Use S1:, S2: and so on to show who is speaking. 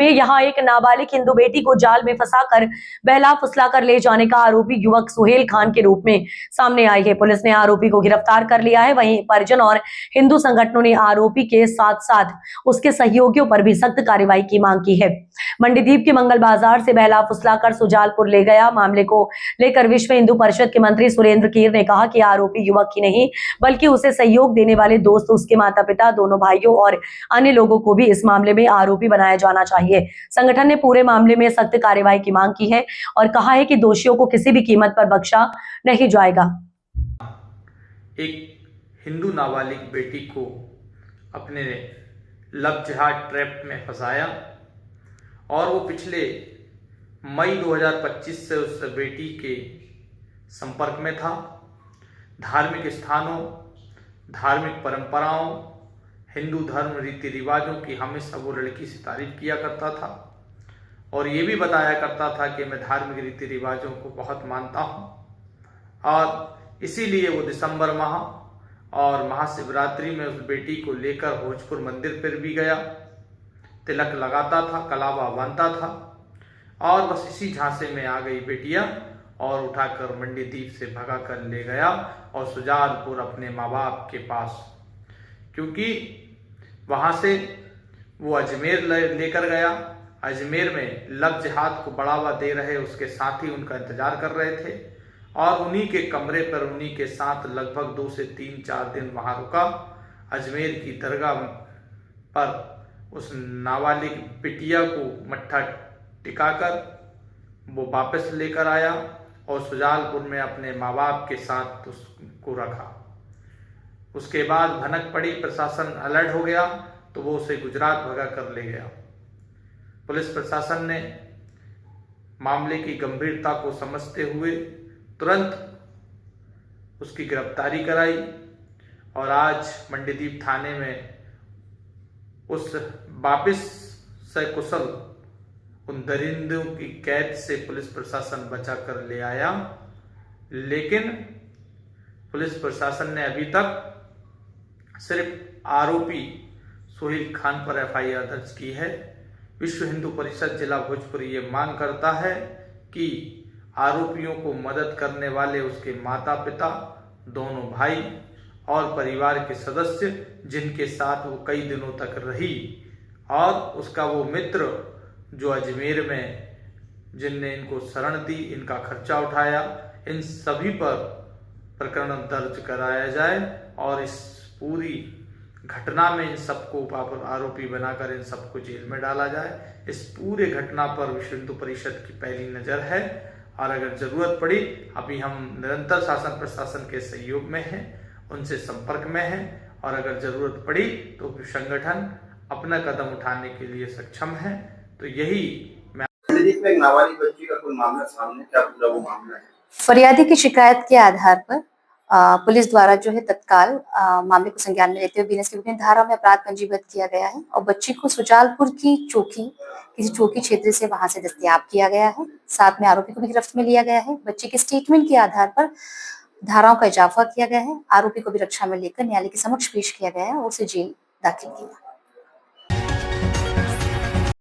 S1: में यहाँ एक नाबालिग हिंदू बेटी को जाल में फंसाकर बहला फुसलाकर ले जाने का आरोपी युवक सुहेल खान के रूप में सामने आई है। पुलिस ने आरोपी को गिरफ्तार कर लिया है। वहीं परिजन और हिंदू संगठनों ने आरोपी के साथ साथ उसके सहयोगियों पर भी सख्त कार्रवाई की मांग की है। मंडीदीप के मंगल बाजार से बहला फुसलाकर सुजालपुर ले गया। मामले को लेकर विश्व हिंदू परिषद के मंत्री सुरेंद्र कीर ने कहा कि आरोपी युवक ही नहीं बल्कि उसे सहयोग देने वाले दोस्त, उसके माता पिता, दोनों भाइयों और अन्य लोगों को भी इस मामले में आरोपी बनाया जाना चाहिए। संगठन ने पूरे मामले में सख्त कार्रवाई की मांग की है और कहा है कि दोषियों को किसी भी कीमत पर बख्शा नहीं जाएगा।
S2: एक हिंदू नाबालिग बेटी को अपने लव जिहाद ट्रैप में फंसाया और वो पिछले मई 2025 से उस बेटी के संपर्क में था। धार्मिक स्थानों, धार्मिक परंपराओं, हिंदू धर्म रीति रिवाजों की हमेशा वो लड़की से तारीफ किया करता था और ये भी बताया करता था कि मैं धार्मिक रीति रिवाजों को बहुत मानता हूँ। और इसीलिए वो दिसंबर माह और महाशिवरात्रि में उस बेटी को लेकर भोजपुर मंदिर पर भी गया, तिलक लगाता था, कलावा बांधता था और बस इसी झांसे में आ गई बेटिया और उठाकर मंडीदीप से भगा कर ले गया और सुजालपुर अपने माँ बाप के पास, क्योंकि वहाँ से वो अजमेर लेकर गया। अजमेर में लव जिहाद को बढ़ावा दे रहे उसके साथी उनका इंतजार कर रहे थे और उन्हीं के कमरे पर उन्हीं के साथ लगभग 2 से 3-4 दिन वहाँ रुका। अजमेर की दरगाह पर उस नाबालिग बिटिया को मट्ठा टिकाकर वो वापस लेकर आया और सुजालपुर में अपने माँ बाप के साथ उसको रखा। उसके बाद भनक पड़ी, प्रशासन अलर्ट हो गया तो वो उसे गुजरात भगा कर ले गया। पुलिस प्रशासन ने मामले की गंभीरता को समझते हुए तुरंत उसकी गिरफ्तारी कराई और आज मंडीदीप थाने में उस वापिस सकुशल उन दरिंदों की कैद से पुलिस प्रशासन बचा कर ले आया। लेकिन पुलिस प्रशासन ने अभी तक सिर्फ आरोपी सुहेल खान पर एफआईआर दर्ज की है। विश्व हिंदू परिषद जिला भोजपुर ये मांग करता है कि आरोपियों को मदद करने वाले उसके माता पिता, दोनों भाई और परिवार के सदस्य जिनके साथ वो कई दिनों तक रही और उसका वो मित्र जो अजमेर में जिनने इनको शरण दी, इनका खर्चा उठाया, इन सभी पर प्रकरण दर्ज कराया जाए और इस पूरी घटना में इन सबको आरोपी बनाकर इन सबको जेल में डाला जाए। इस पूरे घटना पर विश्व हिंदू परिषद की पहली नज़र है और अगर जरूरत पड़ी, अभी हम निरंतर शासन प्रशासन के सहयोग में हैं, उनसे संपर्क में हैं और अगर जरूरत पड़ी तो संगठन अपना कदम उठाने के लिए सक्षम है। तो यही मैं
S3: में एक नाबालिग बच्ची का कोई मामला सामने, क्या पूरा वो मामला है?
S4: फरियादी की शिकायत के आधार पर पुलिस द्वारा जो है तत्काल मामले को संज्ञान में लेते हुए बीएनएस की विभिन्न धारा में अपराध पंजीबद्ध किया गया है और बच्ची को सुजालपुर की किसी चौकी क्षेत्र से वहां से दस्तयाब किया गया है। साथ में आरोपी को भी गिरफ्त में लिया गया है। बच्ची के स्टेटमेंट के आधार पर धाराओं का इजाफा किया गया है। आरोपी को भी रक्षा में लेकर न्यायालय के समक्ष पेश किया गया है और उसे जेल दाखिल किया।